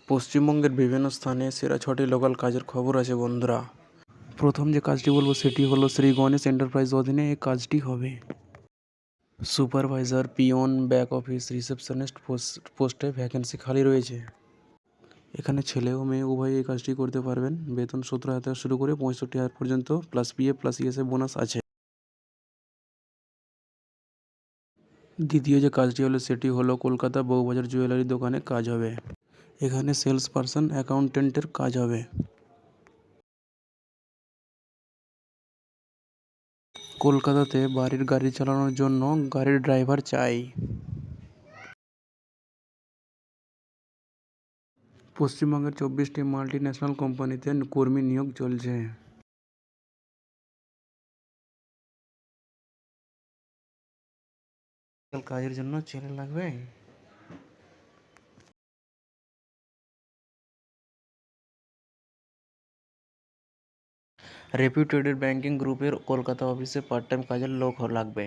পশ্চিমবঙ্গের বিভিন্ন স্থানে সেরা 6টি লোকাল কাজের খবর আছে বন্ধুরা। প্রথম যে কাজটি বলবো সেটি হলো শ্রী গণেশ এন্টারপ্রাইজ অধীনে এই কাজটি হবে। Supervisor, peon, back office, receptionist পোস্টে ভ্যাকেন্সি খালি রয়েছে। এখানে ছেলে ও মেয়ে উভয়ই এই কাজটি করতে পারবেন। বেতন 17,000 থেকে শুরু করে 65,000 পর্যন্ত plus PF plus ESA bonus আছে। দ্বিতীয় যে কাজটি হলো সেটি হলো কলকাতা বউবাজার জুয়েলারি দোকানে কাজ হবে। এখানে সেলস পারসন অ্যাকাউন্টেন্টের কাজ হবে। কলকাতাতে বাড়ির গাড়ি চালানোর জন্য গাড়ির ড্রাইভার চাই। পশ্চিমবঙ্গের 24টি মাল্টি ন্যাশনাল কোম্পানিতে কর্মী নিয়োগ চলছে। কাজের জন্য ছেলে লাগবে। রেপুটেড ব্যাংকিং গ্রুপের কলকাতা অফিসে পার্ট টাইম কাজের লোক লাগবে।